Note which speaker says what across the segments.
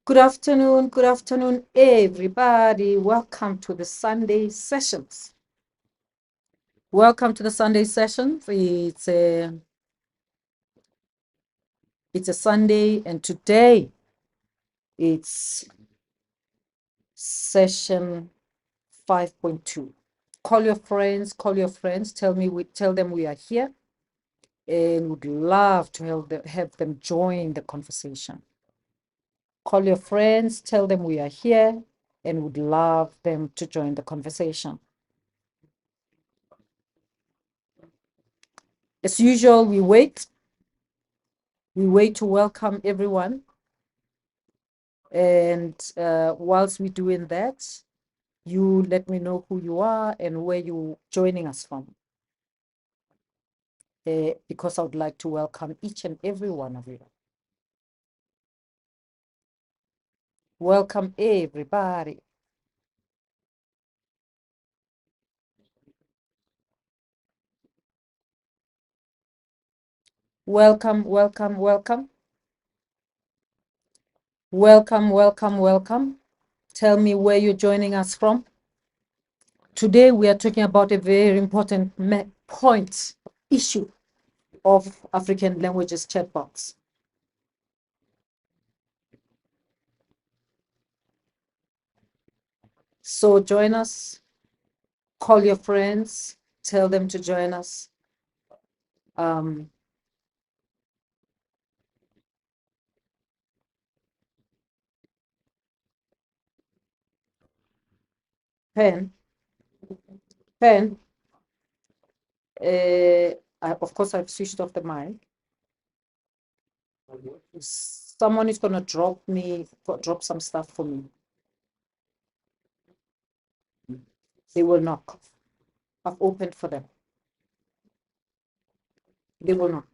Speaker 1: Good afternoon, everybody. Welcome to the Sunday sessions. Welcome to the Sunday sessions. It's a Sunday, and today it's session 5.2. Call your friends. Tell them we are here, and would love to have them join the conversation. Call your friends. Tell them we are here, and would love them to join the conversation. As usual, we wait to welcome everyone. And whilst we're doing that, you let me know who you are and where you're joining us from. Because I would like to welcome each and every one of you. Welcome, everybody. Welcome. Tell me where you're joining us from. Today, we are talking about a very important issue of African languages chatbots. So join us, call your friends, tell them to join us. Pen, of course, I've switched off the mic. Someone is going to drop some stuff for me. They will knock. I've opened for them. They will knock.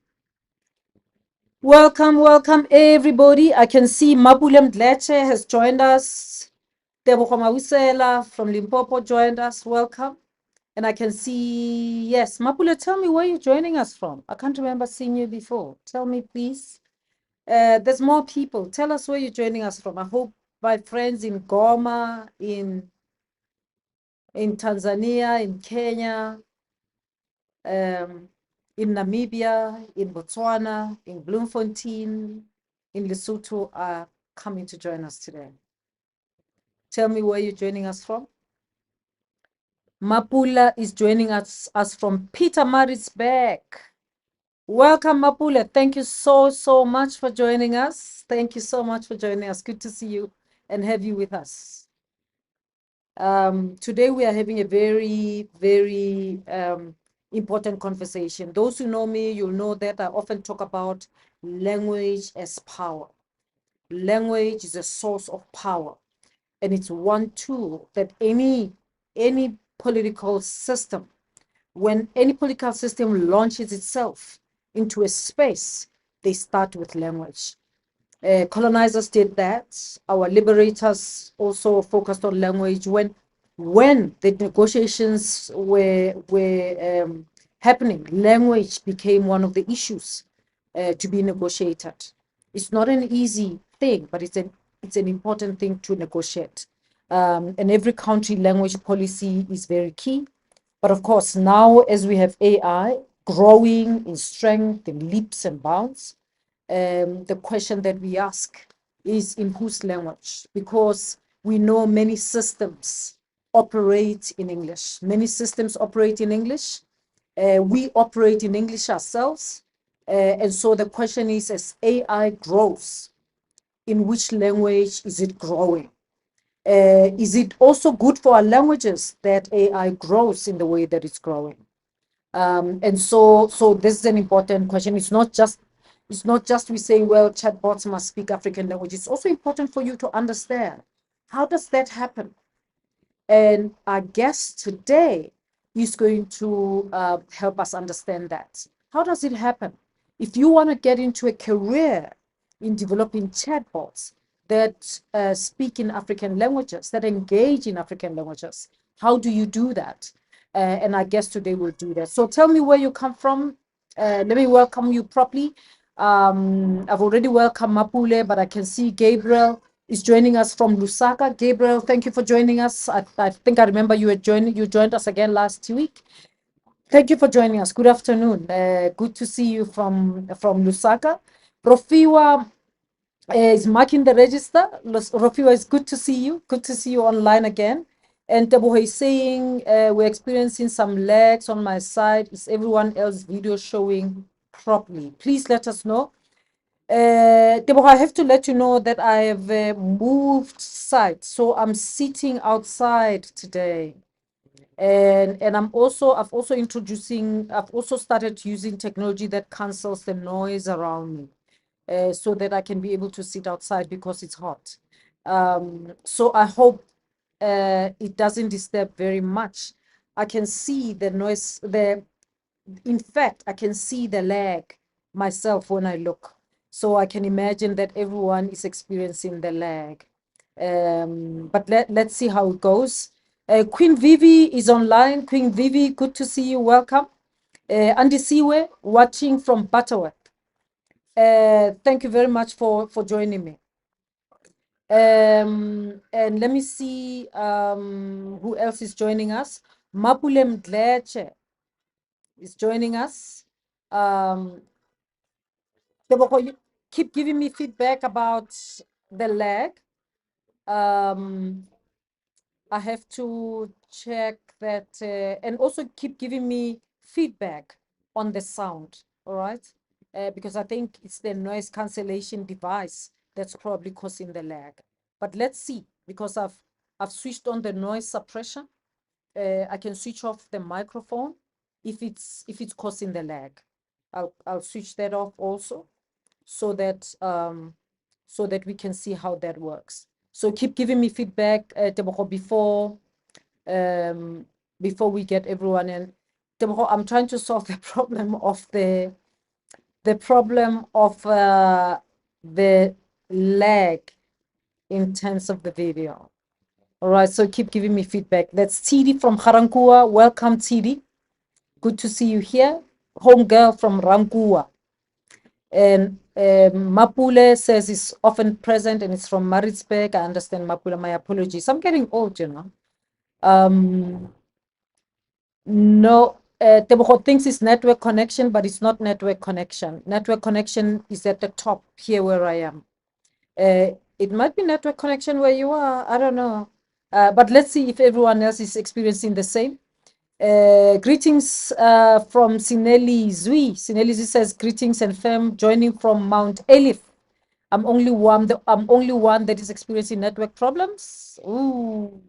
Speaker 1: Welcome, everybody. I can see Mapule Mdleche has joined us. Tebogo Mawisela from Limpopo joined us. Welcome. And I can see, yes, Mapule, tell me where you're joining us from. I can't remember seeing you before. Tell me, please. There's more people. Tell us where you're joining us from. I hope my friends in Goma, in Tanzania, in Kenya, in Namibia, in Botswana, in Bloemfontein, in Lesotho are coming to join us today. Tell me where you're joining us from. Mapula is joining us from Pietermaritzburg. Welcome, Mapula. Thank you so much for joining us. Thank you so much for joining us. Good to see you and have you with us. Today we are having a very important conversation. Those who know me, you'll know that I often talk about language as power. Language is a source of power, and it's one tool that any political system, when any political system launches itself into a space, they start with language. Colonizers did that. Our liberators also focused on language. When the negotiations were happening, language became one of the issues to be negotiated. It's not an easy thing, but it's an important thing to negotiate. And every country language policy is very key. But of course, now as we have AI growing in strength, in leaps and bounds, the question that we ask is in whose language? Because we know many systems operate in English. Many systems operate in English. We operate in English ourselves. And so the question is, as AI grows, in which language is it growing? Is it also good for our languages that AI grows in the way that it's growing? And so this is an important question. It's not just we saying, well, chatbots must speak African language. It's also important for you to understand, how does that happen? And our guest today is going to help us understand that. How does it happen? If you want to get into a career in developing chatbots that speak in African languages, that engage in African languages. How do you do that? And I guess today we'll do that. So tell me where you come from. Let me welcome you properly. I've already welcomed Mapule, but I can see Gabriel is joining us from Lusaka. Gabriel, thank you for joining us. I think I remember you joined us again last week. Thank you for joining us. Good afternoon. Good to see you from Lusaka. Rofiwa is marking the register. Rofiwa, it's good to see you. Good to see you online again. And Teboho is saying we're experiencing some lags on my side. Is everyone else's video showing properly? Please let us know. Teboho, I have to let you know that I have moved site, so I'm sitting outside today. And I've also started using technology that cancels the noise around me, so that I can be able to sit outside because it's hot. So I hope it doesn't disturb very much. I can see the noise, in fact, I can see the lag myself when I look. So I can imagine that everyone is experiencing the lag. But let's see how it goes. Queen Vivi is online. Queen Vivi, good to see you. Welcome. Andy Siwe, watching from Butterworth. Thank you very much for joining me. And let me see who else is joining us. Mapule Mdleche is joining us. Tebogo, you keep giving me feedback about the lag. I have to check that, and also keep giving me feedback on the sound, all right? Because I think it's the noise cancellation device that's probably causing the lag. But let's see, because I've switched on the noise suppression. I can switch off the microphone if it's causing the lag. I'll switch that off also, so that we can see how that works. So keep giving me feedback, Tebogo, before we get everyone in. Tebogo, I'm trying to solve the problem of the lag in terms of the video. All right, so keep giving me feedback. That's Tidi from Harankua. Welcome, Tidi. Good to see you here. Home girl from Rankua. And Mapule says it's often present and it's from Maritzburg. I understand, Mapule. My apologies. I'm getting old, you know. No, Tebogo thinks it's network connection, but it's not network connection. Network connection is at the top here where I am. It might be network connection where you are. I don't know. But let's see if everyone else is experiencing the same. Greetings from Sineli Zui. Sineli Zui says greetings and fam joining from Mount Elif. I'm only one that is experiencing network problems. Ooh.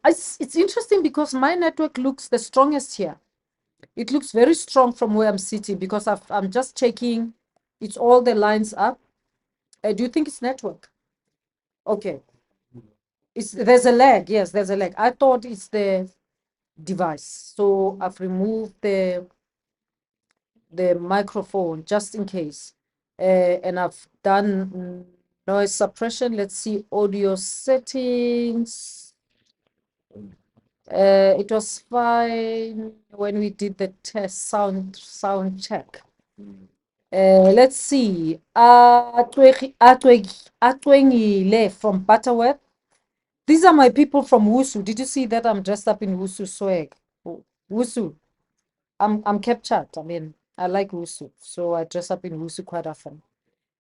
Speaker 1: It's interesting because my network looks the strongest here. It looks very strong from where I'm sitting because I'm just checking. It's all the lines up. Do you think it's network? Okay. There's a lag. Yes, there's a lag. I thought it's the device. So I've removed the microphone just in case. And I've done noise suppression. Let's see audio settings. It was fine when we did the test sound check. Let's see. Atwengile from Butterworth. These are my people from Wusu. Did you see that I'm dressed up in Wusu swag? Wusu. I'm captured. I mean, I like Wusu, so I dress up in Wusu quite often.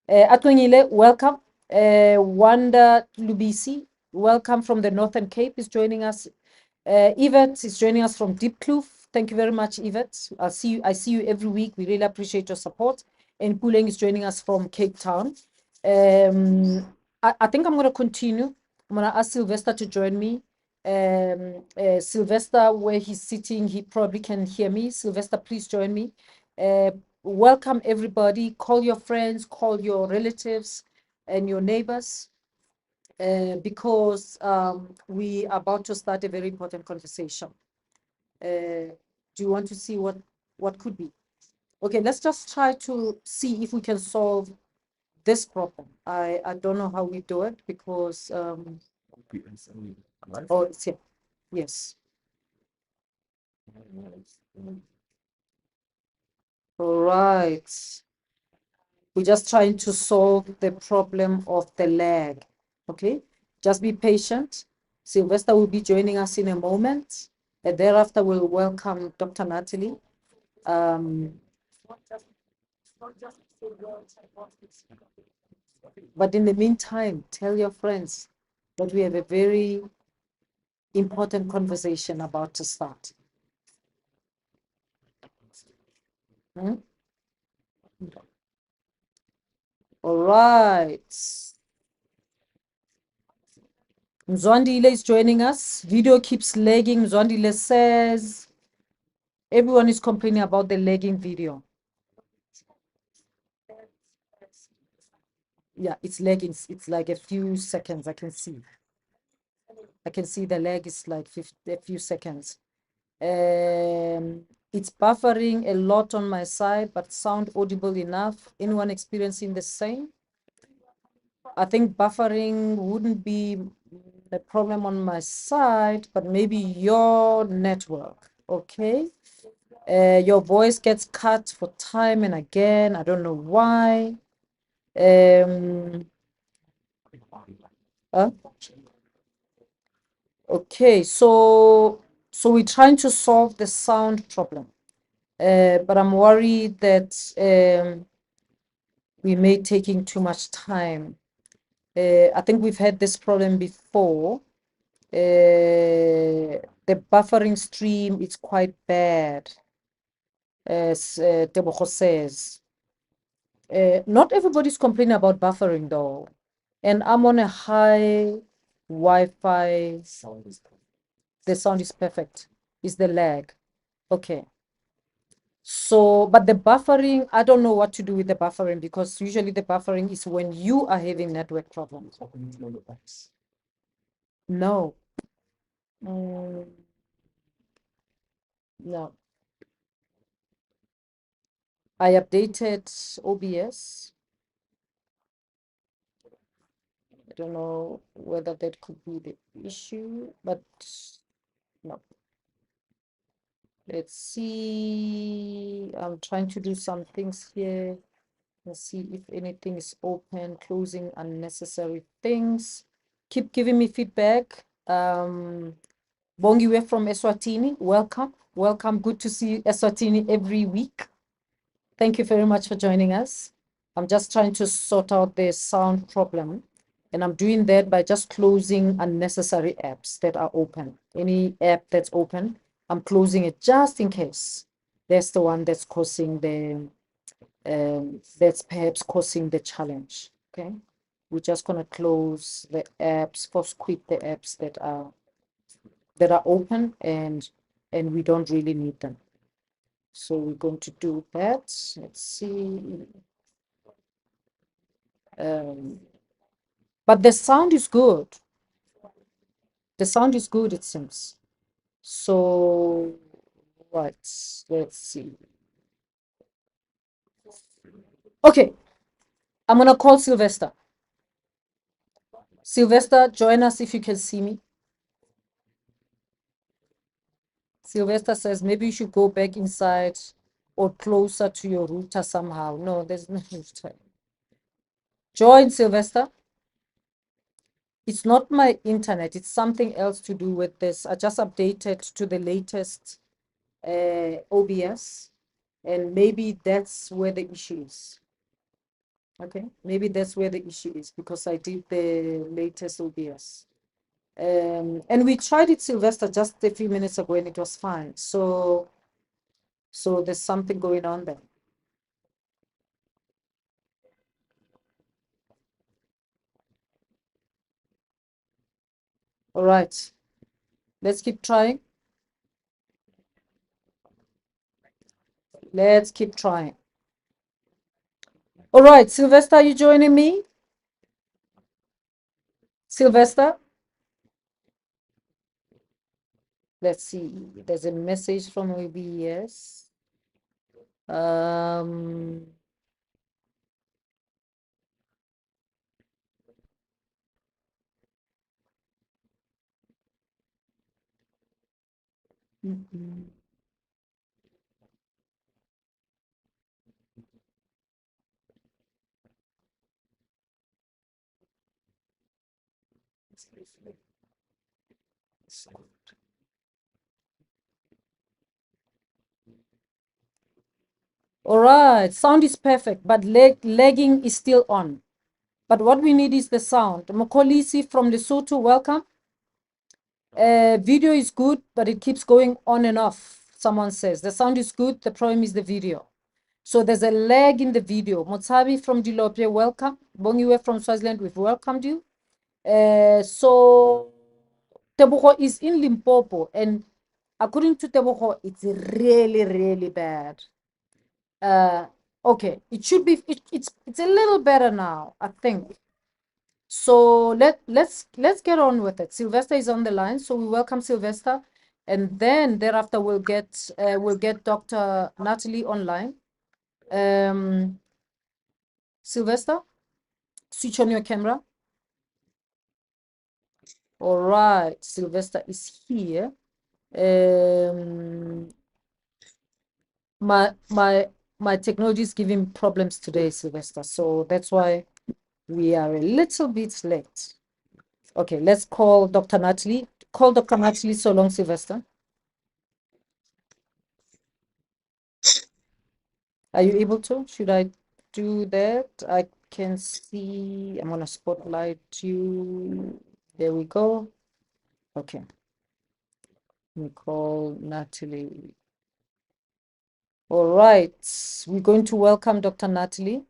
Speaker 1: Atwengile, welcome. Wanda Lubisi, welcome from the Northern Cape, is joining us. Yvette is joining us from Deep Kloof. Thank you very much, Yvette. I see you every week. We really appreciate your support. And Puleng is joining us from Cape Town. I think I'm going to continue. I'm going to ask Sylvester to join me. Sylvester, where he's sitting, he probably can hear me. Sylvester, please join me. Welcome, everybody. Call your friends, call your relatives and your neighbors. Because we are about to start a very important conversation. Do you want to see what could be? Okay, let's just try to see if we can solve this problem. I don't know how we do it because oh, it's here. Yes. Right. We're just trying to solve the problem of the lag. Okay, just be patient. Sylvester will be joining us in a moment, and thereafter we'll welcome Dr. Natalie. But in the meantime, tell your friends that we have a very important conversation about to start. Hmm? All right. Mzwandile is joining us. Video keeps lagging. Mzwandile says everyone is complaining about the lagging video. Yeah, it's lagging. It's like a few seconds. I can see. I can see the lag is like a few seconds. It's buffering a lot on my side, but sound audible enough. Anyone experiencing the same? I think buffering wouldn't be the problem on my side, but maybe your network. Okay. Your voice gets cut for time and again. I don't know why. Uh, okay, so we're trying to solve the sound problem, but I'm worried that we may taking too much time. I think we've had this problem before. The buffering stream is quite bad, as Tebogo says. Not everybody's complaining about buffering though. And I'm on a high Wi-Fi. The sound is perfect. It's the lag. Okay. So, but the buffering, I don't know what to do with the buffering because usually the buffering is when you are having network problems. No. No. I updated OBS. I don't know whether that could be the issue, but no. Let's see. I'm trying to do some things here. Let's see if anything is open, closing unnecessary things. Keep giving me feedback. Bongiwe from Eswatini, welcome. Welcome. Good to see Eswatini every week. Thank you very much for joining us. I'm just trying to sort out the sound problem. And I'm doing that by just closing unnecessary apps that are open. Any app that's open, I'm closing it just in case. That's the one that's causing that's perhaps causing the challenge. Okay. We're just gonna close the apps, first quit the apps that are open and we don't really need them. So we're going to do that. Let's see. But the sound is good. The sound is good, it seems. So, right, let's see. Okay, I'm gonna call Sylvester. Sylvester, join us if you can see me. Sylvester says maybe you should go back inside or closer to your router somehow. No, there's no router. Join, Sylvester. It's not my internet. It's something else to do with this. I just updated to the latest OBS, and maybe that's where the issue is. Okay, maybe that's where the issue is because I did the latest OBS. And we tried it, Sylvester, just a few minutes ago, and it was fine. So there's something going on there. All right, let's keep trying. Let's keep trying. All right, Sylvester, are you joining me? Sylvester? Let's see. There's a message from OBS. Mhm. All right, sound is perfect, but lagging is still on. But what we need is the sound. Mokolisi from Lesotho, welcome. Video is good, but it keeps going on and off. Someone says the sound is good. The problem is the video. So there's a lag in the video. Motsabi from Dilopia, welcome. Bongiwe from Swaziland, we've welcomed you. So Tebogo is in Limpopo, and according to Tebogo, it's really, really bad. Okay, it should be. It's a little better now, I think. So let's get on with it. Sylvester is on the line, so we welcome Sylvester, and then thereafter we'll get Dr. Natalie online. Sylvester, switch on your camera. All right, Sylvester is here. Um, my technology is giving problems today, Sylvester, so that's why we are a little bit late. Okay, let's call Dr. Natalie. Call Dr. Natalie so long, Sylvester. Are you able to? Should I do that? I can see. I'm gonna spotlight you. There we go. Okay. We call Natalie. All right. We're going to welcome Dr. Natalie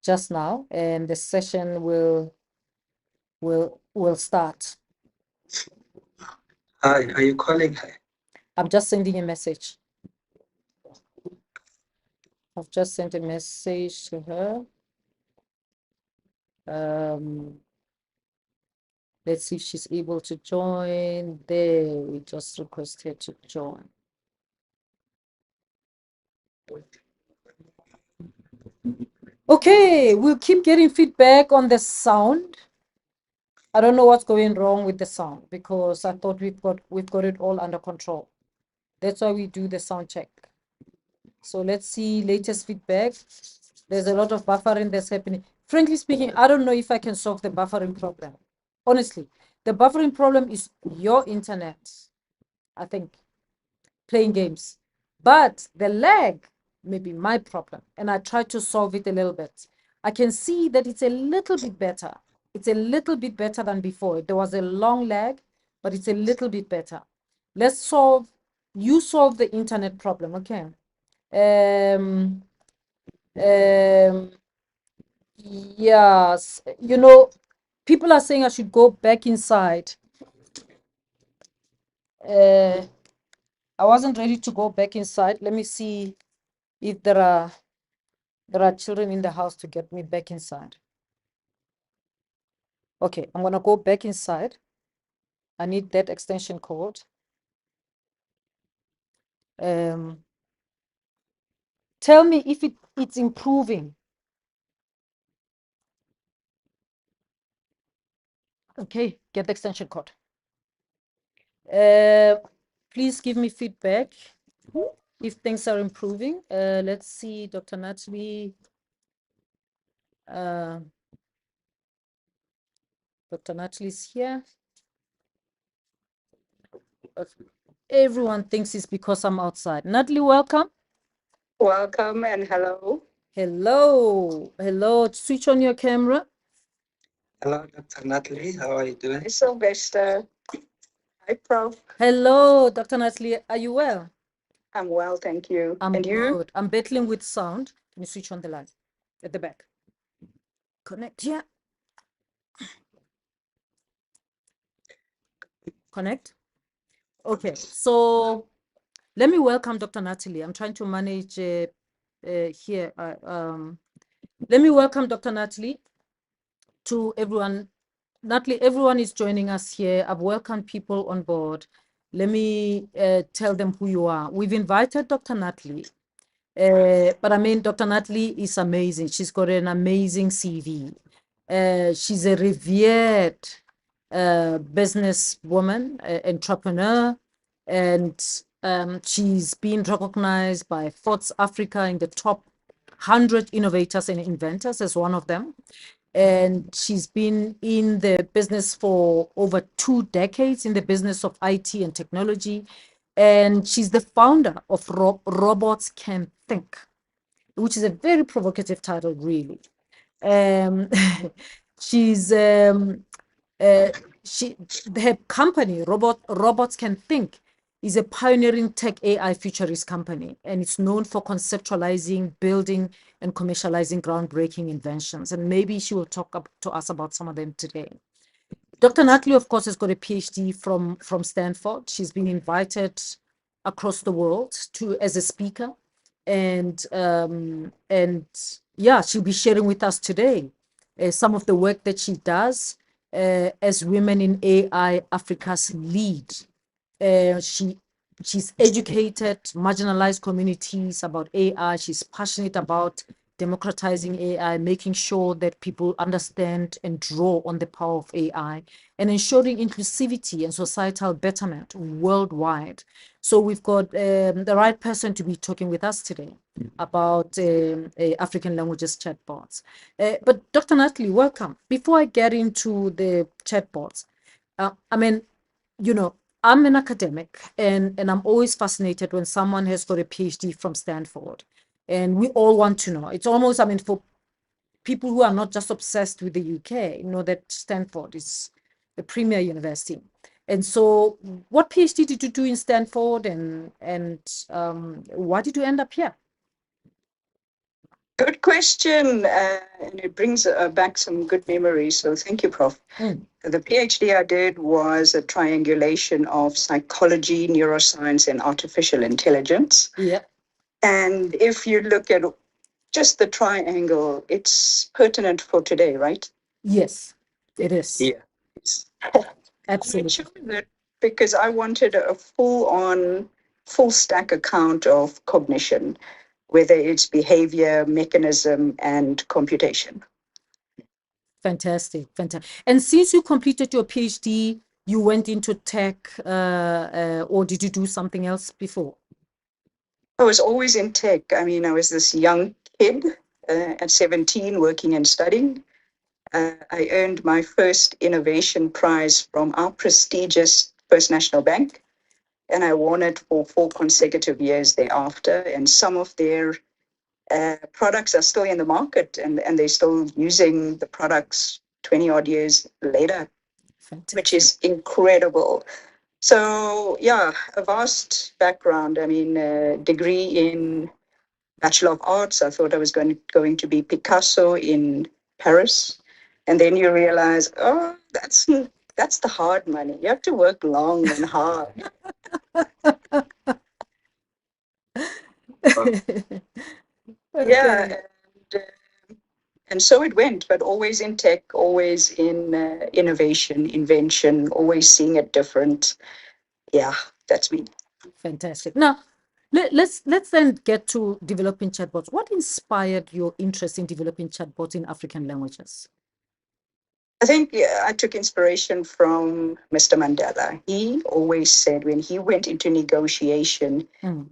Speaker 1: just now, and the session will start.
Speaker 2: Hi, are you calling her?
Speaker 1: I'm just sending a message. I've just sent a message to her. Let's see if she's able to join. There, we just request her to join. Okay, we'll keep getting feedback on the sound. I don't know what's going wrong with the sound because I thought we've got it all under control. That's why we do the sound check. So let's see latest feedback. There's a lot of buffering that's happening. Frankly speaking, I don't know if I can solve the buffering problem. Honestly, the buffering problem is your internet, I think, playing games. But the lag may be my problem, and I try to solve it a little bit. I can see that it's a little bit better. It's a little bit better than before. There was a long lag, but it's a little bit better. Let's solve, you solve the internet problem, okay? Yes, you know, people are saying I should go back inside. I wasn't ready to go back inside. Let me see if there are children in the house to get me back inside. Okay, I'm gonna go back inside. I need that extension code. Tell me if it's improving. Okay, get the extension code. Please give me feedback if things are improving. Let's see, Dr. Natalie. Dr. Natalie's here. Everyone thinks it's because I'm outside. Natalie, welcome.
Speaker 2: Welcome and hello.
Speaker 1: Hello. Hello. Switch on your camera.
Speaker 2: Hello, Dr. Natalie. How are you doing? Hi, Sylvester. Hi, Prof.
Speaker 1: Hello, Dr. Natalie. Are you well?
Speaker 2: I'm well, thank you.
Speaker 1: I'm
Speaker 2: And you?
Speaker 1: good. I'm battling with sound. Let me switch on the light at the back. Connect here. Connect. Okay. So let me welcome Dr. Natalie. I'm trying to manage here. Let me welcome Dr. Natalie to everyone. Natalie, everyone is joining us here. I've welcomed people on board. Let me tell them who you are. We've invited Dr. Natalie. But I mean, Dr. Natalie is amazing. She's got an amazing CV. She's a revered businesswoman, entrepreneur. And she's been recognized by Forbes Africa in the top 100 innovators and inventors as one of them. And she's been in the business for over 2 decades in the business of IT and technology. And she's the founder of Robots Can Think, which is a very provocative title, really. Um, she's uh, she her company Robots Can Think is a pioneering tech AI futurist company, and it's known for conceptualizing, building, and commercializing groundbreaking inventions. And maybe she will talk to us about some of them today. Dr. Natalie, of course, has got a PhD from Stanford. She's been invited across the world to as a speaker, and yeah, she'll be sharing with us today some of the work that she does as Women in AI Africa's lead. Uh, she she's educated marginalized communities about AI. She's passionate about democratizing AI, making sure that people understand and draw on the power of AI, and ensuring inclusivity and societal betterment worldwide. So we've got the right person to be talking with us today about African languages chatbots. But Dr. Natalie, welcome. Before I get into the chatbots, I mean, you know, I'm an academic, and I'm always fascinated when someone has got a PhD from Stanford. And we all want to know. It's almost, I mean, for people who are not just obsessed with the UK, know that Stanford is the premier university. And so, what PhD did you do in Stanford, and why did you end up here?
Speaker 2: Good question, and it brings back some good memories. So thank you, Prof. The PhD I did was a triangulation of psychology, neuroscience, and artificial intelligence.
Speaker 1: Yeah.
Speaker 2: And if you look at just the triangle, it's pertinent for today, right?
Speaker 1: Yes, it is.
Speaker 2: Yeah. I
Speaker 1: Absolutely.
Speaker 2: chose it because I wanted a full stack account of cognition, whether it's behavior, mechanism, and computation.
Speaker 1: Fantastic, fantastic. And since you completed your PhD, you went into tech, or did you do something else before?
Speaker 2: I was always in tech. I mean, I was this young kid at 17 working and studying. I earned my first innovation prize from our prestigious First National Bank, and I won it for 4 consecutive years thereafter. And some of their products are still in the market, and they're still using the products 20 odd years later, which is incredible. So, yeah, a vast background. I mean, a degree in Bachelor of Arts. I thought I was going to be Picasso in Paris. And then you realize, oh, that's the hard money. You have to work long and hard. Yeah, and so it went, but always in tech, always in innovation, invention, always seeing it different. Yeah, that's me.
Speaker 1: Fantastic. Now, let's then get to developing chatbots. What inspired your interest in developing chatbots in African languages?
Speaker 2: I think I took inspiration from Mr. Mandela. He always said when he went into negotiation,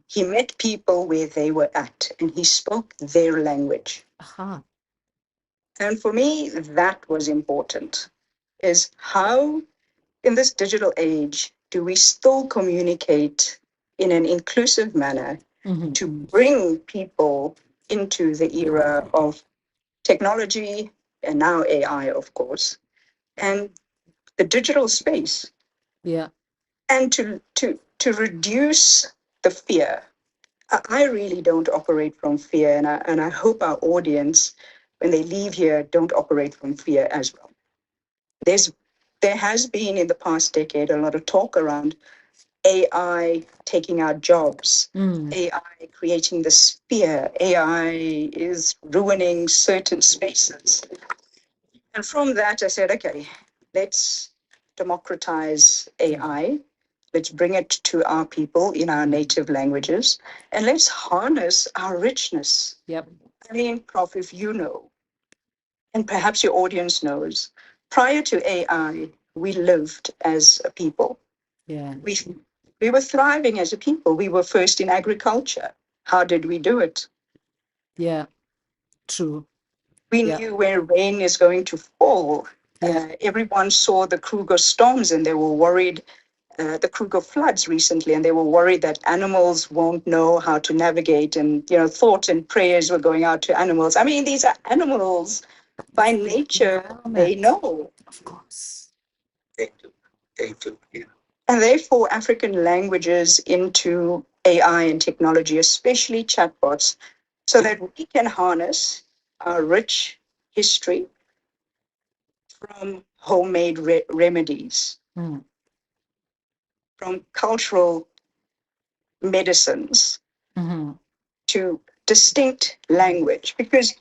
Speaker 2: he met people where they were at and he spoke their language.
Speaker 1: Aha.
Speaker 2: And for me, that was important, is how in this digital age do we still communicate in an inclusive manner to bring people into the era of technology and now AI, of course, and the digital space.
Speaker 1: Yeah.
Speaker 2: And to reduce the fear. I really don't operate from fear, and I hope our audience, when they leave here, don't operate from fear as well. There has been in the past decade a lot of talk around AI taking our jobs, AI creating this fear, AI is ruining certain spaces. And from that, I said, okay, let's democratize AI. Let's bring it to our people in our native languages, and let's harness our richness.
Speaker 1: Yep.
Speaker 2: I mean, Prof, if you know, and perhaps your audience knows, prior to AI, we lived as a people.
Speaker 1: Yeah.
Speaker 2: We We were thriving as a people. We were first in agriculture. How did we do it?
Speaker 1: Yeah. True.
Speaker 2: We
Speaker 1: Yeah.
Speaker 2: knew where rain is going to fall.
Speaker 1: Yeah.
Speaker 2: Everyone saw the Kruger storms and they were worried, the Kruger floods recently, and they were worried that animals won't know how to navigate. And, thought and prayers were going out to animals. I mean, these are animals by
Speaker 1: It's the
Speaker 2: nature, they
Speaker 1: environment.
Speaker 2: know.
Speaker 1: Of course.
Speaker 2: They do. They do. Yeah. And therefore, African languages into AI and technology, especially chatbots, so that we can harness our rich history from homemade remedies,
Speaker 1: Mm.
Speaker 2: from cultural medicines
Speaker 1: Mm-hmm.
Speaker 2: to distinct language. Because,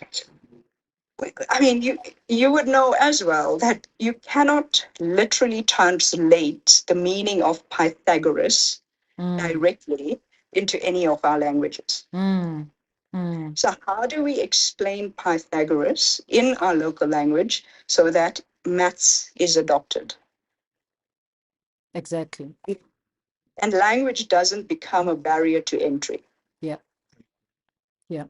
Speaker 2: I mean, you would know as well that you cannot literally translate the meaning of Pythagoras
Speaker 1: Mm.
Speaker 2: directly into any of our languages.
Speaker 1: Mm. Mm.
Speaker 2: So, how do we explain Pythagoras in our local language so that maths is adopted?
Speaker 1: Exactly.
Speaker 2: And language doesn't become a barrier to entry.
Speaker 1: Yeah. Yeah.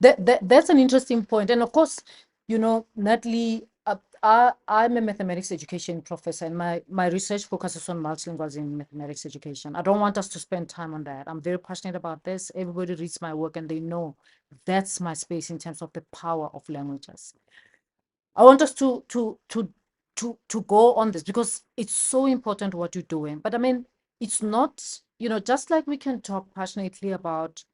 Speaker 1: That's an interesting point. And of course, Natalie, I'm a mathematics education professor, and my research focuses on multilinguals in mathematics education. I don't want us to spend time on that. I'm very passionate about this. Everybody reads my work and they know that's my space in terms of the power of languages. I want us to go on this because it's so important what you're doing. But I mean, it's not, just like we can talk passionately about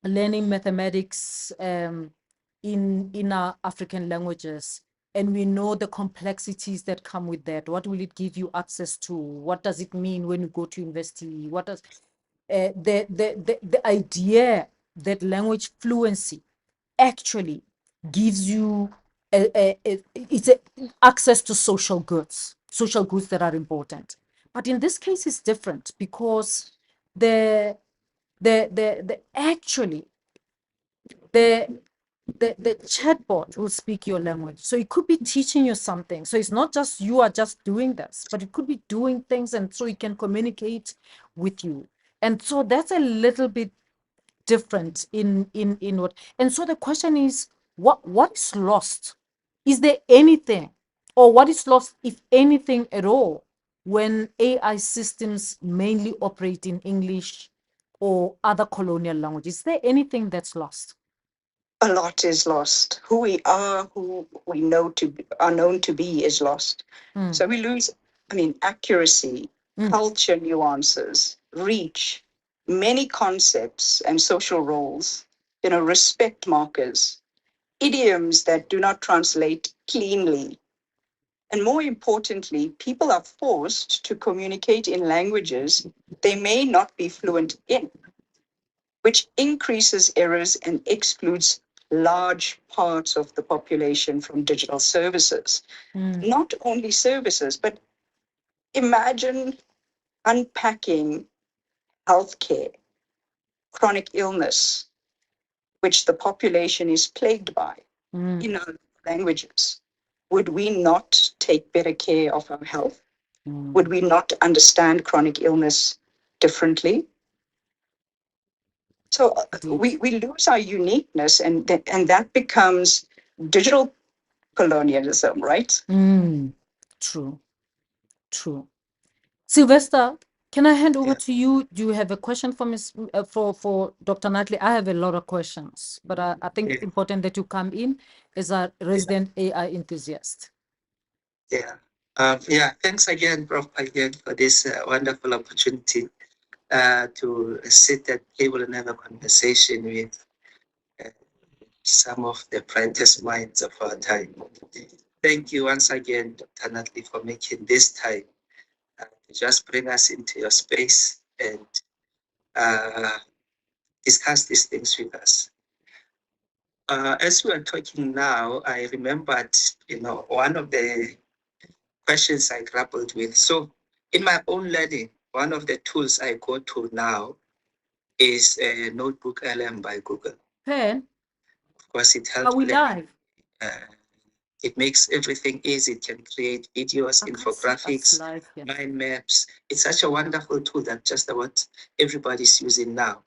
Speaker 1: learning mathematics in our African languages, and we know the complexities that come with that. What will it give you access to? What does it mean when you go to university? What does the idea that language fluency actually gives you it's access to social goods that are important. But in this case, it's different because the the actually the the chatbot will speak your language. So it could be teaching you something. So it's not just you are just doing this, but it could be doing things, and so it can communicate with you. And so that's a little bit different in what. And so the question is, what is lost? Is there anything, or what is lost, if anything at all, when AI systems mainly operate in English or other colonial languages? Is there anything that's lost?
Speaker 2: A lot is lost. Who we are, who we are known to be, is lost.
Speaker 1: Mm,
Speaker 2: So we lose, I mean, accuracy,
Speaker 1: mm,
Speaker 2: culture nuances, reach, many concepts and social roles, respect markers, idioms that do not translate cleanly. And more importantly, people are forced to communicate in languages they may not be fluent in, which increases errors and excludes large parts of the population from digital services.
Speaker 1: mm,
Speaker 2: Not only services, but imagine unpacking healthcare, chronic illness, which the population is plagued by
Speaker 1: mm,
Speaker 2: in our languages. Would we not take better care of our health? Would
Speaker 1: mm.
Speaker 2: we not understand chronic illness differently? So
Speaker 1: Indeed.
Speaker 2: we lose our uniqueness, and that becomes digital colonialism, right?
Speaker 1: Mm. True, true. Sylvester, can I hand over
Speaker 3: Yeah,
Speaker 1: to you? Do you have a question for for Dr. Natalie? I have a lot of questions, but I think
Speaker 3: yeah,
Speaker 1: it's important that you come in as a
Speaker 3: yeah,
Speaker 1: resident AI enthusiast.
Speaker 3: yeah. Yeah, thanks again, Prof. Again for this wonderful opportunity to sit at table and have a conversation with uh, some of the brightest minds of our time. Thank you once again, Dr. Natalie, for making this time to just bring us into your space and uh, discuss these things with us. As we are talking now, I remembered, one of the questions I grappled with. So, in my own learning, one of the tools I go to now is a Notebook LM by Google.
Speaker 1: Pen,
Speaker 3: Of course, it
Speaker 1: are
Speaker 3: helps
Speaker 1: we
Speaker 3: learning.
Speaker 1: live?
Speaker 3: Uh, It makes everything easy. It can create videos,
Speaker 1: I can't see us
Speaker 3: infographics,
Speaker 1: live here.
Speaker 3: mind maps. It's such a wonderful tool that just about everybody's using now.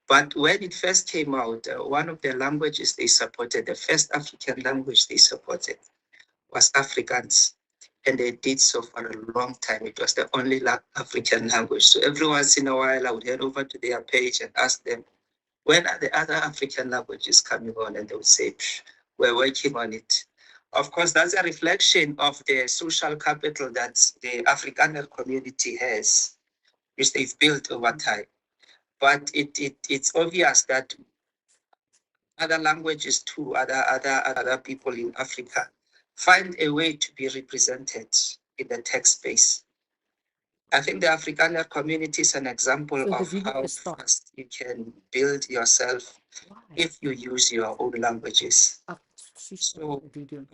Speaker 3: But when it first came out, one of the languages they supported, the first African language they supported was Afrikaans. And they did so for a long time. It was the only African language. So every once in a while, I would head over to their page and ask them, when are the other African languages coming on? And they would say, we're working on it. Of course, that's a reflection of the social capital that the Afrikaner community has, which they've built over time. But it's obvious that other languages too, other people in Africa find a way to be represented in the tech space. I think the Afrikaner community is an example
Speaker 1: So the
Speaker 3: of
Speaker 1: video
Speaker 3: how
Speaker 1: is stopped.
Speaker 3: fast you can build yourself
Speaker 1: Why?
Speaker 3: if you use your own languages.
Speaker 1: I've switched
Speaker 3: So
Speaker 1: the video.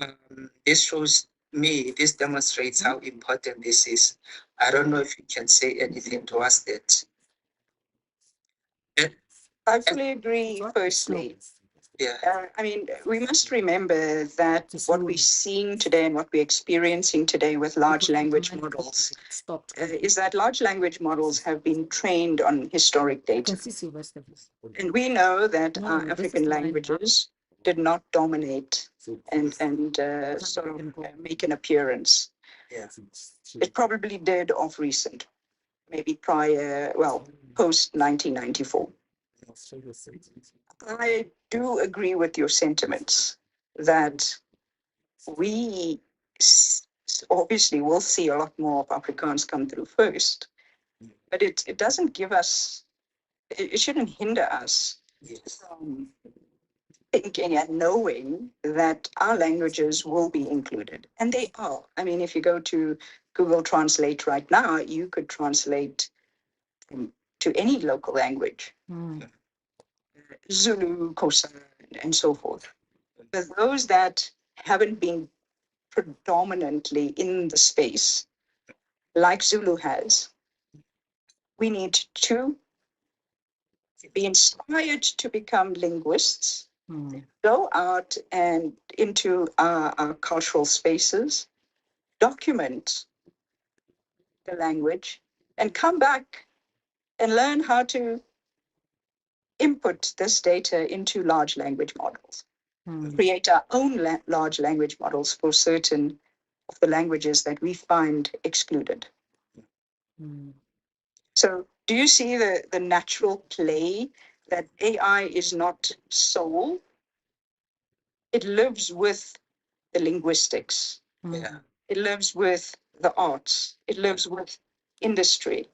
Speaker 3: this shows me, this demonstrates how important this is. I don't know if you can say anything towards that.
Speaker 2: I fully agree, firstly.
Speaker 3: Yeah.
Speaker 2: I mean, we must remember that
Speaker 1: Just
Speaker 2: what
Speaker 1: slowly.
Speaker 2: we're seeing today and what we're experiencing today with large
Speaker 1: Because the
Speaker 2: language
Speaker 1: mic
Speaker 2: models
Speaker 1: like stopped.
Speaker 2: is that large language models have been trained on historic
Speaker 1: You
Speaker 2: data.
Speaker 1: can see Sylvester.
Speaker 2: And we know that
Speaker 1: No,
Speaker 2: our
Speaker 1: this is
Speaker 2: African
Speaker 1: mine now.
Speaker 2: languages did not dominate and sort of make an appearance.
Speaker 3: Yeah.
Speaker 2: It probably did of recent, maybe prior, well, post 1994. I do agree with your sentiments that we obviously will see a lot more of Afrikaans come through first, but it doesn't give us, it shouldn't hinder us from thinking and knowing that our languages will be included. And they are. I mean, if you go to Google Translate right now, you could translate to any local language, Zulu, Xhosa, and so forth. But those that haven't been predominantly in the space, like Zulu has, we need to be inspired to become linguists, go out and into our cultural spaces, document the language, and come back and learn how to input this data into large language models. Create our own large language models for certain of the languages that we find excluded. So do you see the natural play that AI is not soul? It lives with the linguistics.
Speaker 3: Yeah.
Speaker 2: It lives with the arts. It lives with industry,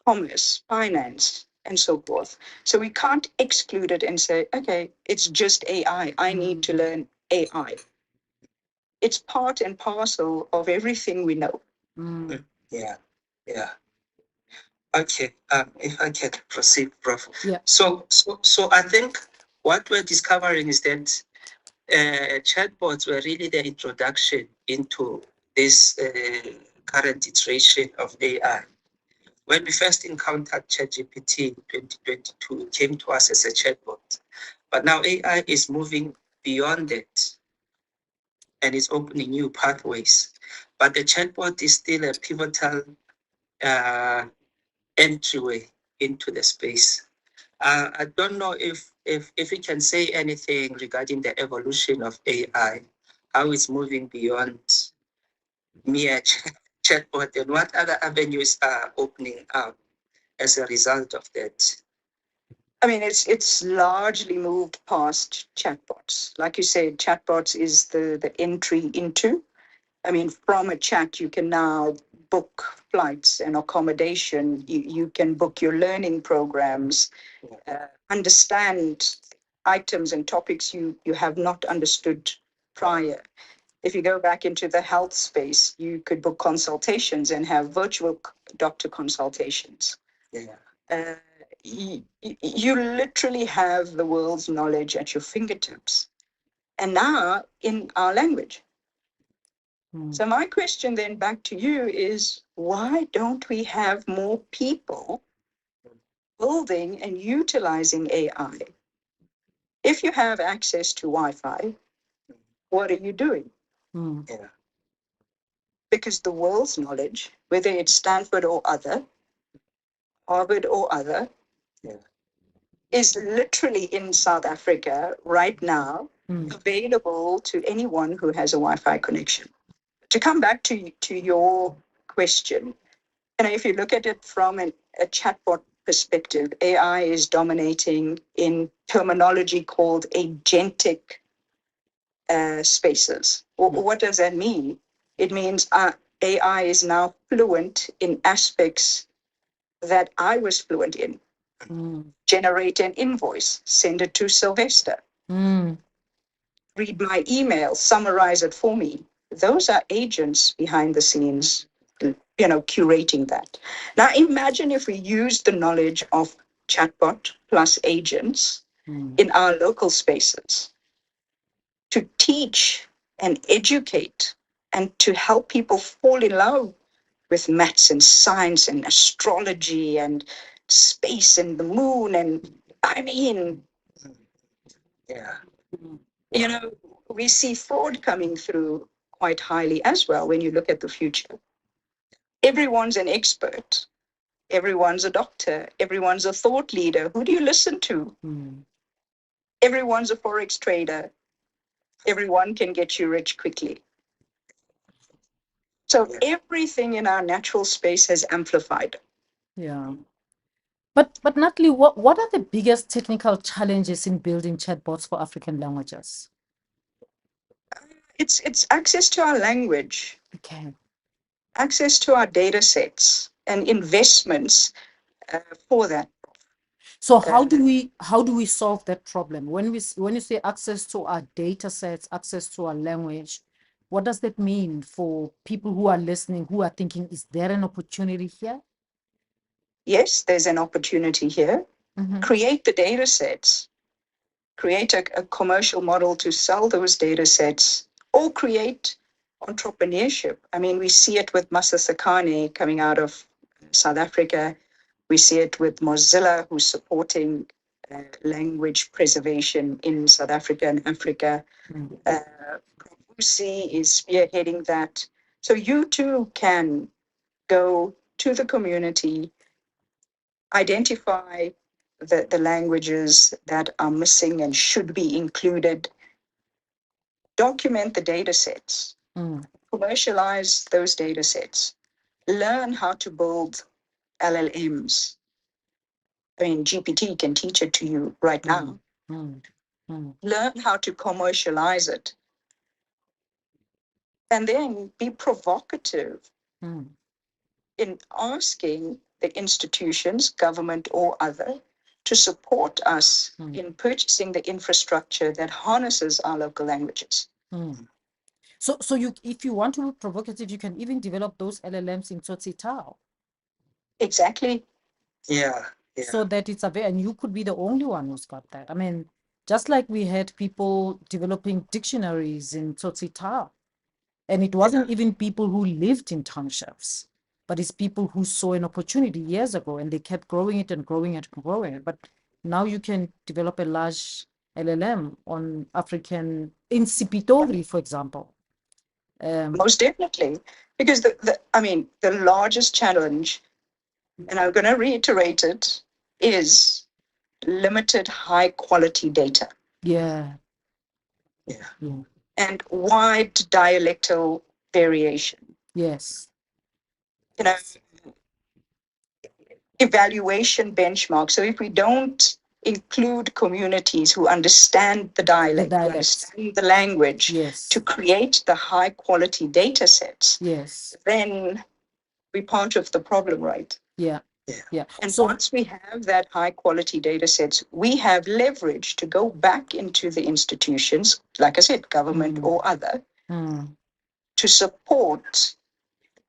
Speaker 2: commerce, finance, and so forth. So we can't exclude it and say, okay, it's just AI. I need to learn AI. It's part and parcel of everything we know.
Speaker 3: Yeah. Yeah. Okay. If I can proceed, Prof.
Speaker 1: Yeah.
Speaker 3: So I think what we're discovering is that chatbots were really the introduction into this current iteration of AI. When we first encountered ChatGPT in 2022, it came to us as a chatbot. But now AI is moving beyond that and is opening new pathways. But the chatbot is still a pivotal entryway into the space. I don't know if we can say anything regarding the evolution of AI, how it's moving beyond mere chatbot, and what other avenues are opening up as a result of that.
Speaker 2: I mean, it's largely moved past chatbots. Like you said, chatbots is the entry into. I mean, from a chat, you can now book flights and accommodation. You can book your learning programs, understand items and topics you have not understood prior. If you go back into the health space, you could book consultations and have virtual doctor consultations.
Speaker 3: Yeah.
Speaker 2: You literally have the world's knowledge at your fingertips. And now in our language. So my question then back to you is, why don't we have more people building and utilizing AI? If you have access to Wi-Fi, what are you doing?
Speaker 3: Yeah.
Speaker 2: Because the world's knowledge, whether it's Stanford or other, Harvard or other,
Speaker 3: Yeah.
Speaker 2: is literally in South Africa right now, available to anyone who has a Wi-Fi connection. To come back to your question, if you look at it from a chatbot perspective, AI is dominating in terminology called agentic spaces. What does that mean? It means AI is now fluent in aspects that I was fluent in. Generate an invoice, send it to Sylvester. Read my email, summarize it for me. Those are agents behind the scenes, curating that. Now imagine if we use the knowledge of chatbot plus agents in our local spaces to teach and educate and to help people fall in love with maths and science and astrology and space and the moon. And I mean,
Speaker 3: Yeah.
Speaker 2: we see fraud coming through quite highly as well when you look at the future. Everyone's an expert. Everyone's a doctor. Everyone's a thought leader. Who do you listen to? Everyone's a forex trader. Everyone can get you rich quickly. So everything in our natural space has amplified.
Speaker 1: Yeah. But Natalie, what are the biggest technical challenges in building chatbots for African languages?
Speaker 2: It's access to our language,
Speaker 1: Okay.
Speaker 2: access to our data sets, and investments for that.
Speaker 1: So how do we solve that problem? When you say access to our data sets, access to our language, what does that mean for people who are listening, who are thinking, is there an opportunity here?
Speaker 2: Yes, there's an opportunity here. Create the data sets, create a commercial model to sell those data sets, or create entrepreneurship. I mean, we see it with Masa Sakane coming out of South Africa. We see it with Mozilla, who's supporting language preservation in South Africa and Africa. Lucy is spearheading that. So you too can go to the community, identify the languages that are missing and should be included, document the data sets, commercialize those data sets, learn how to build LLMs. I mean, GPT can teach it to you right now. Learn how to commercialize it. And then be provocative in asking the institutions, government or other, to support us in purchasing the infrastructure that harnesses our local languages.
Speaker 1: So if you want to be provocative, you can even develop those LLMs in Tsotsi Tao.
Speaker 2: Exactly.
Speaker 3: Yeah.
Speaker 1: So that it's available, and you could be the only one who's got that. I mean, just like we had people developing dictionaries in Tsotsi Tao, and it wasn't even people who lived in townships, but it's people who saw an opportunity years ago and they kept growing it and growing it and growing it. But now you can develop a large LLM on African, in Sipitori, for example.
Speaker 2: Most definitely. Because the largest challenge, and I'm going to reiterate it, is limited high quality data.
Speaker 1: Yeah.
Speaker 2: And wide dialectal variation.
Speaker 1: Yes.
Speaker 2: Evaluation benchmarks. So if we don't include communities who understand the dialect, who understand the language, to create the high quality data sets, then we're part of the problem, right?
Speaker 1: Yeah.
Speaker 2: And once we have that high quality data sets, we have leverage to go back into the institutions, like I said, government or other, to support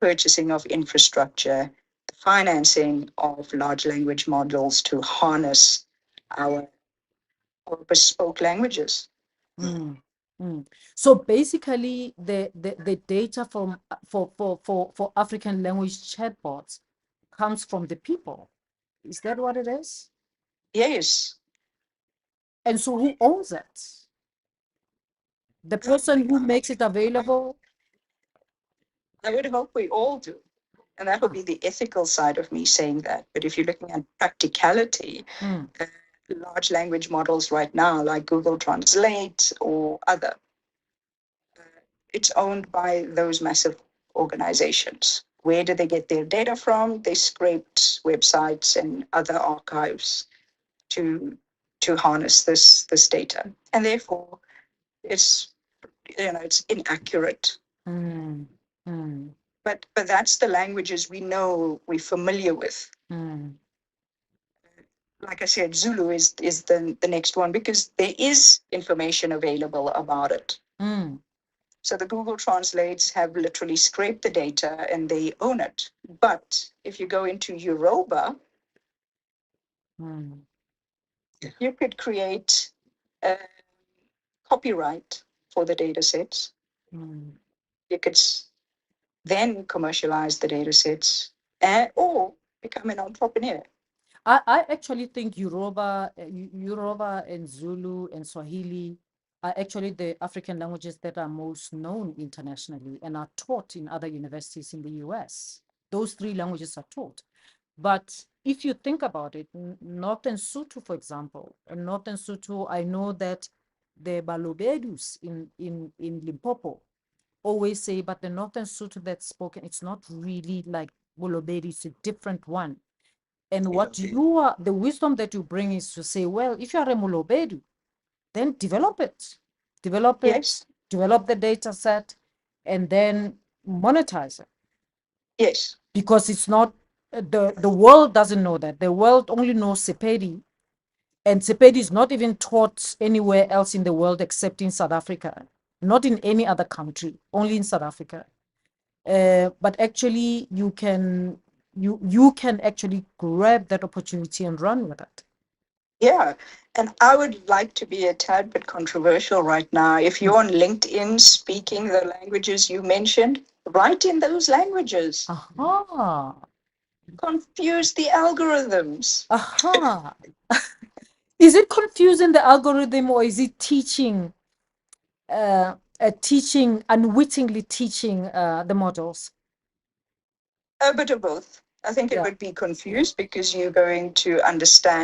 Speaker 2: purchasing of infrastructure, the financing of large language models to harness our bespoke languages.
Speaker 1: So basically, the data from for African language chatbots comes from the people. Is that what it is?
Speaker 2: Yes.
Speaker 1: And so who owns it? The person who makes it available.
Speaker 2: I would hope we all do. And that would be the ethical side of me saying that. But if you're looking at practicality,
Speaker 1: Mm,
Speaker 2: large language models right now, like Google Translate or other, it's owned by those massive organizations. Where do they get their data from? They scraped websites and other archives to harness this data, and therefore it's it's inaccurate.
Speaker 1: mm, mm,
Speaker 2: But that's the languages we know, we're familiar with.
Speaker 1: mm,
Speaker 2: Like I said, Zulu is the next one because there is information available about it.
Speaker 1: mm,
Speaker 2: So the Google Translates have literally scraped the data and they own it. But if you go into Yoruba,
Speaker 1: mm,
Speaker 2: you could create a copyright for the data sets.
Speaker 1: mm.
Speaker 2: You could then commercialize the data sets or become an entrepreneur.
Speaker 1: I actually think Yoruba and Zulu and Swahili are actually the African languages that are most known internationally and are taught in other universities in the US. Those three languages are taught. But if you think about it, Northern Sotho, for example, in Northern Sotho, I know that the Balobedus in Limpopo always say, but the Northern Sotho that's spoken, it's not really like Bolobedu, it's a different one. And what you are, the wisdom that you bring is to say, well, if you are a Mulobedu, then develop it,
Speaker 2: Yes,
Speaker 1: develop the data set, and then monetize it.
Speaker 2: yes,
Speaker 1: Because it's not, the world doesn't know that. The world only knows Sepedi, and Sepedi is not even taught anywhere else in the world except in South Africa, not in any other country, only in South Africa. But actually, you can actually grab that opportunity and run with it.
Speaker 2: yeah. And I would like to be a tad bit controversial right now. If you're on LinkedIn speaking the languages you mentioned, write in those languages.
Speaker 1: Aha,
Speaker 2: Confuse the algorithms.
Speaker 1: aha. Is it confusing the algorithm or is it teaching, unwittingly teaching the models?
Speaker 2: A bit of both. I think it
Speaker 1: Yeah.
Speaker 2: would be confused because you're going to understand